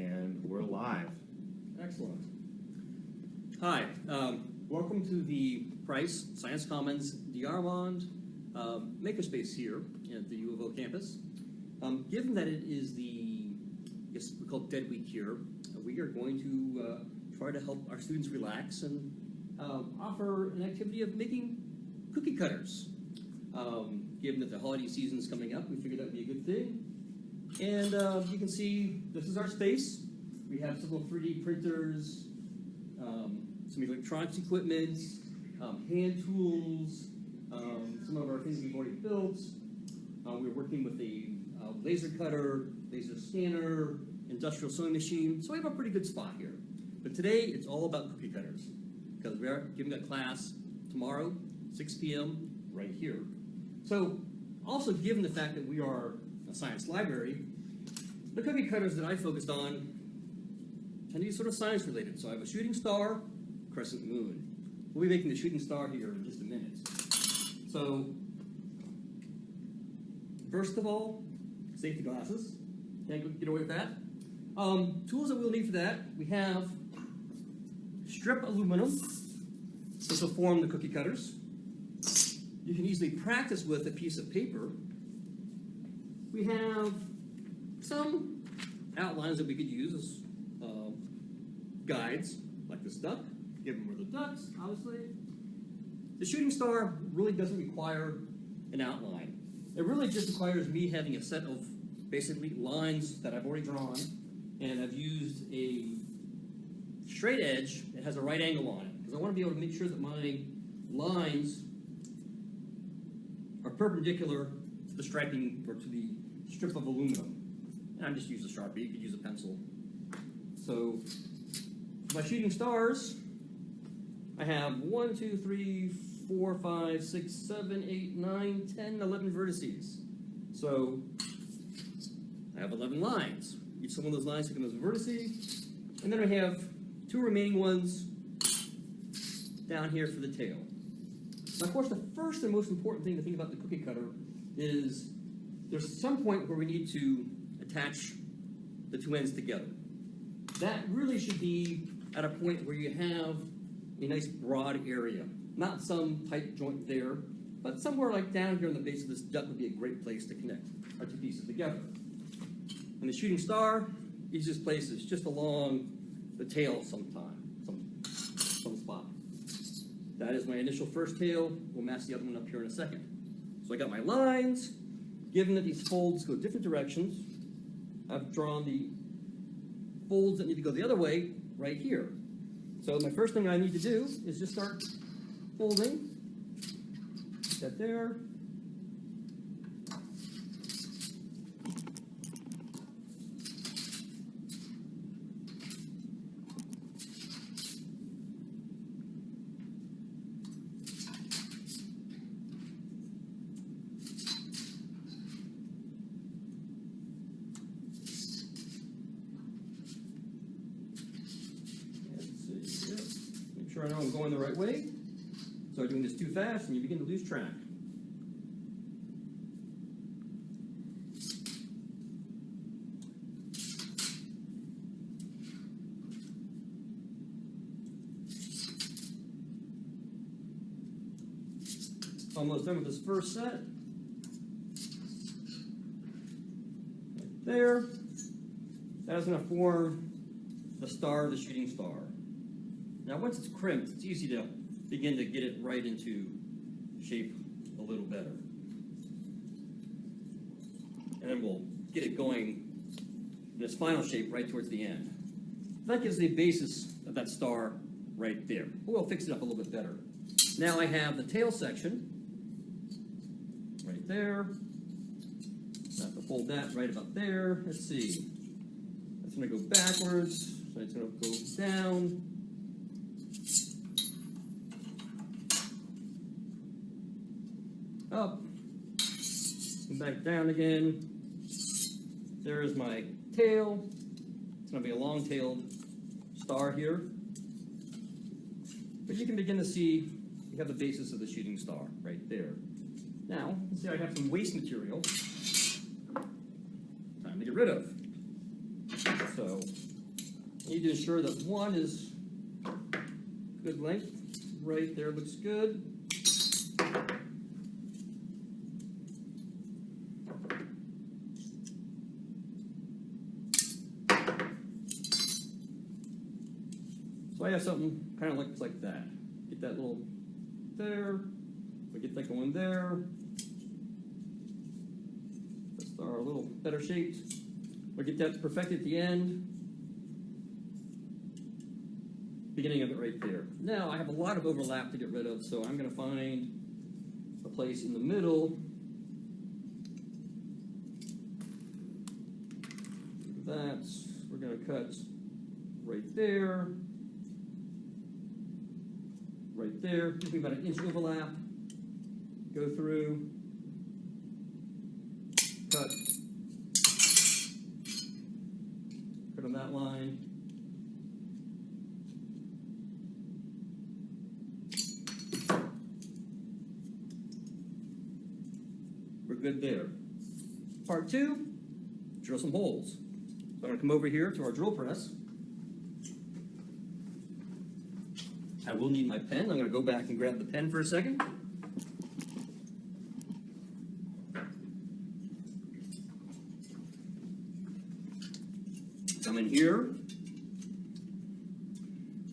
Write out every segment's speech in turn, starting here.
And we're live. Excellent. Hi, welcome to the Price Science Commons DeArmond Makerspace here at the U of O campus. Given that it is the, I guess we call it Dead Week here, we are going to try to help our students relax and offer an activity of making cookie cutters. Given that the holiday season is coming up, we figured that would be a good thing. And you can see this is our space. We have several 3D printers, some electronics equipment, hand tools, some of our things we've already built. We're working with a laser cutter, laser scanner, industrial sewing machine. So we have a pretty good spot here. But today it's all about cookie cutters because we are giving a class tomorrow, 6 p.m. right here. So also given the fact that we are a science library, the cookie cutters that I focused on tend to be sort of science related. So I have a shooting star, crescent moon. We'll be making the shooting star here in just a minute. So first of all, safety glasses. Can't get away with that. Tools that we'll need for that, we have strip aluminum. This will form the cookie cutters. You can easily practice with a piece of paper. We have some outlines that we could use as guides, like this duck. Give them where the ducks, obviously. The shooting star really doesn't require an outline. It really just requires me having a set of basically lines that I've already drawn, and I've used a straight edge that has a right angle on it, because I want to be able to make sure that my lines are perpendicular to the striping, or to the strip of aluminum. And I'm just using a Sharpie, you could use a pencil. So, for my shooting stars, I have 1, 2, 3, 4, 5, 6, 7, 8, 9, 10, 11 vertices. So, I have 11 lines. Each one of those lines become those vertices. And then I have 2 remaining ones down here for the tail. Now, of course, the first and most important thing to think about the cookie cutter is there's some point where we need to attach the 2 ends together. That really should be at a point where you have a nice broad area. Not some tight joint there, but somewhere like down here on the base of this duck would be a great place to connect our 2 pieces together. And the shooting star, easiest place is just along the tail some spot. That is my initial first tail. We'll match the other one up here in a second. So I got my lines. Given that these folds go different directions, I've drawn the folds that need to go the other way right here. So my first thing I need to do is just start folding. Put that there. Make sure I know I'm going the right way. Start doing this too fast and you begin to lose track. Almost done with this first set. Right there. That's going to form the star of the shooting star. Now once it's crimped, it's easy to begin to get it right into shape a little better. And then we'll get it going in its final shape right towards the end. That gives the basis of that star right there. We'll fix it up a little bit better. Now I have the tail section right there. I have to fold that right about there. Let's see. That's going to go backwards, so it's going to go down. Up, and back down again. There is my tail. It's going to be a long-tailed star here. But you can begin to see you have the basis of the shooting star right there. Now, you can see I have some waste material. Time to get rid of. So need to ensure that one is good length. Right there looks good. So I have something kind of looks like that. Get that little there. We get that going there. The star a little better shaped. We'll get that perfected at the end. Beginning of it right there. Now I have a lot of overlap to get rid of, so I'm going to find a place in the middle. That we're going to cut right there. Right there. Gives me about an inch overlap. Go through. Cut. Cut on that line. We're good there. Part 2, drill some holes. So I'm going to come over here to our drill press. I will need my pen. I'm going to go back and grab the pen for a second. Come in here,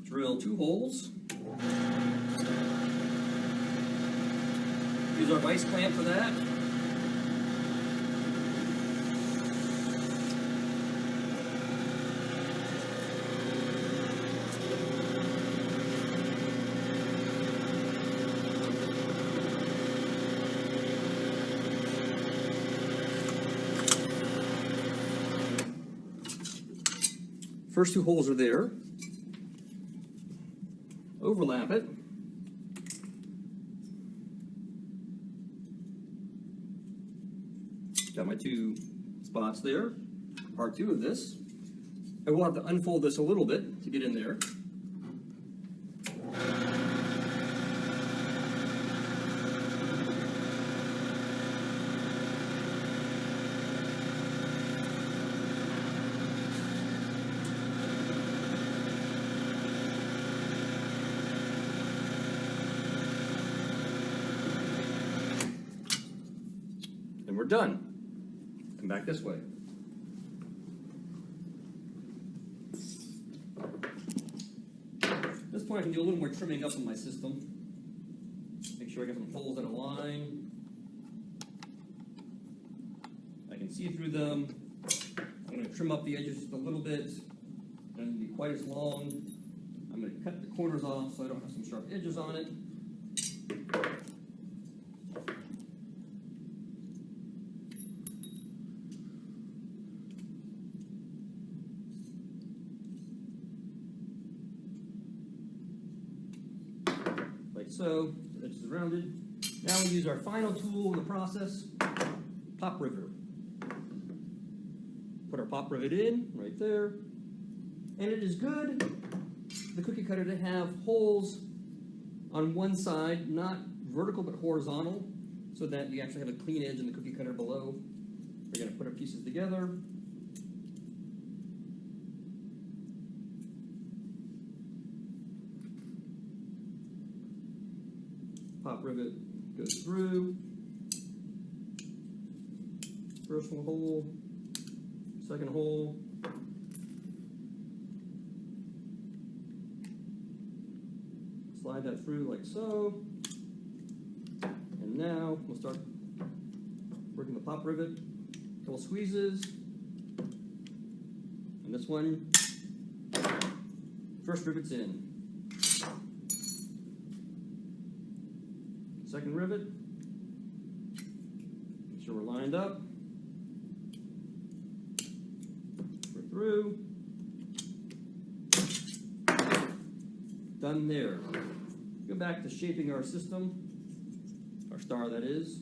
drill 2 holes. Use our vice clamp for that. First 2 holes are there. Overlap it. Got my 2 spots there. Part 2 of this. I will have to unfold this a little bit to get in there. We're done. Come back this way. At this point I can do a little more trimming up on my system. Make sure I get some holes that align. I can see through them. I'm going to trim up the edges just a little bit. Doesn't be quite as long. I'm going to cut the corners off so I don't have some sharp edges on it. So, the edge is rounded. Now we use our final tool in the process, pop rivet. Put our pop rivet in, right there. And it is good, the cookie cutter, to have holes on one side, not vertical but horizontal, so that you actually have a clean edge in the cookie cutter below. We're going to put our pieces together. Pop rivet goes through. First hole, second hole. Slide that through like so. And now we'll start working the pop rivet. A couple squeezes. And this one, first rivet's in. Second rivet. Make sure we're lined up. We're through. Done there. Go back to shaping our system, our star that is.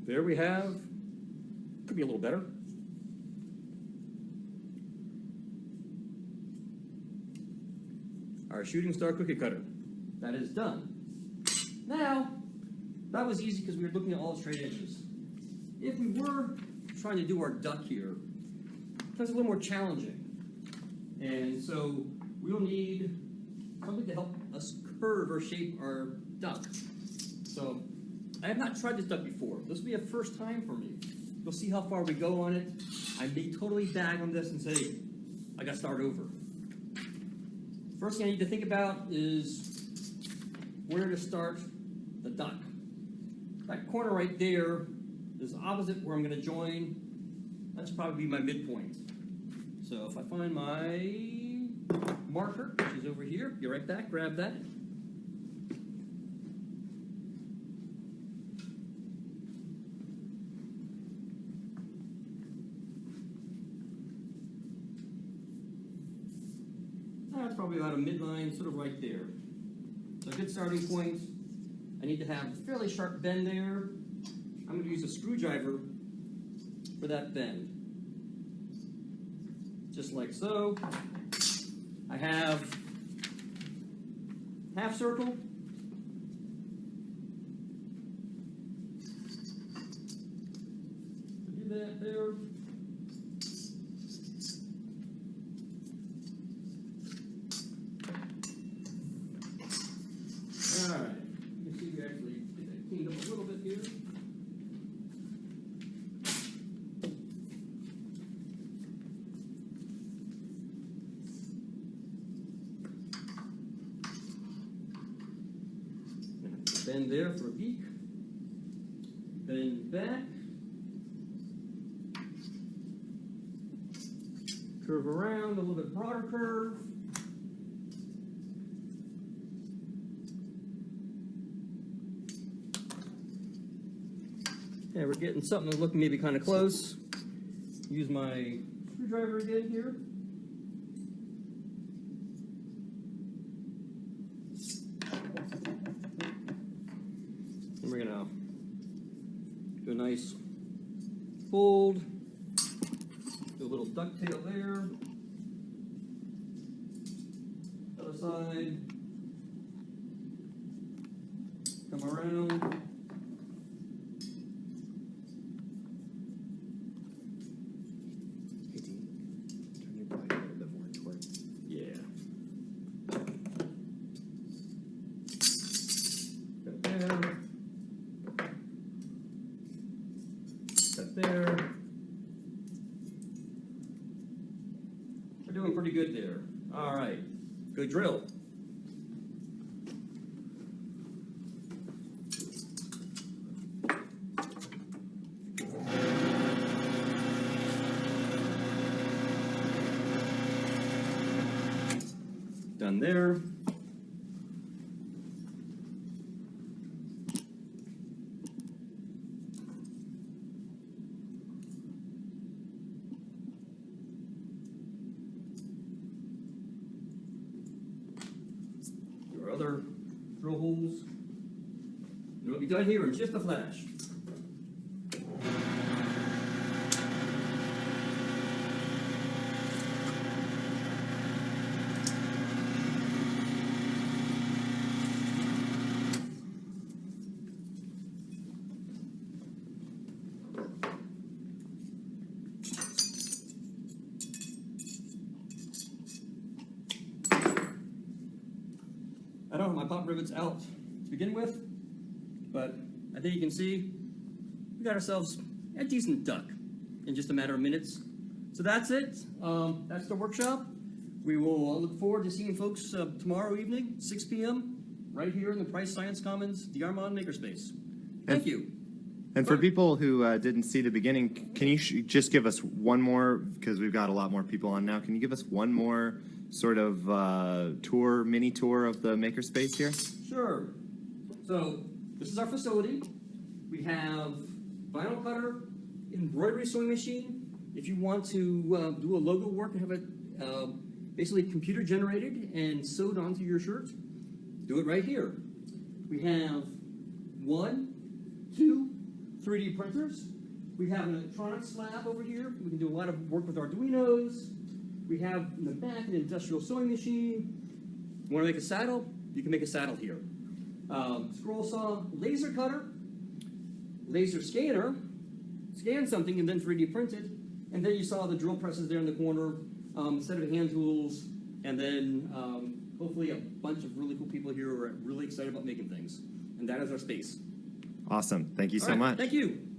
there we have, could be a little better. Our shooting star cookie cutter. That is done. Now, that was easy because we were looking at all straight edges. If we were trying to do our duck here, that's a little more challenging. And so we'll need something to help us curve or shape our duck. So I have not tried this duck before. This will be a first time for me. You'll see how far we go on it. I may totally bag on this and say, I got to start over. First thing I need to think about is where to start the duck. That corner right there is opposite where I'm going to join. That's probably my midpoint. So if I find my marker, which is over here, be right back, grab that. That's probably about a midline, sort of right there. So a good starting point. I need to have a fairly sharp bend there. I'm going to use a screwdriver for that bend. Just like so. I have half circle. Do that there. All right. You can see we actually get that cleaned up a little bit here. Bend there for a beak. Bend back. Curve around, a little bit broader curve. Yeah, we're getting something that's looking maybe kind of close. Use my screwdriver again here. And we're gonna do a nice fold. Do a little ducktail there. Other side. Come around. There. We're doing pretty good there. All right, good drill. Done there. Other drill holes. It'll be done here in just a flash. I don't have my pop rivets out to begin with, but I think you can see we got ourselves a decent duck in just a matter of minutes. So that's it. That's the workshop. We will look forward to seeing folks tomorrow evening, 6 p.m., right here in the Price Science Commons DeArmond Makerspace. Thank you. And for people who didn't see the beginning, can you just give us one more, because we've got a lot more people on now, can you give us one more sort of mini tour of the Makerspace here? Sure. So this is our facility. We have vinyl cutter, embroidery sewing machine. If you want to do a logo work and have it basically computer generated and sewed onto your shirt, do it right here. We have 1, 2, 3D printers. We have an electronics lab over here. We can do a lot of work with Arduinos. We have in the back an industrial sewing machine. You want to make a saddle? You can make a saddle here. Scroll saw, laser cutter, laser scanner, scan something and then 3D print it. And then you saw the drill presses there in the corner, a set of hand tools, and then hopefully a bunch of really cool people here who are really excited about making things. And that is our space. Awesome. Thank you All so right, much. Thank you.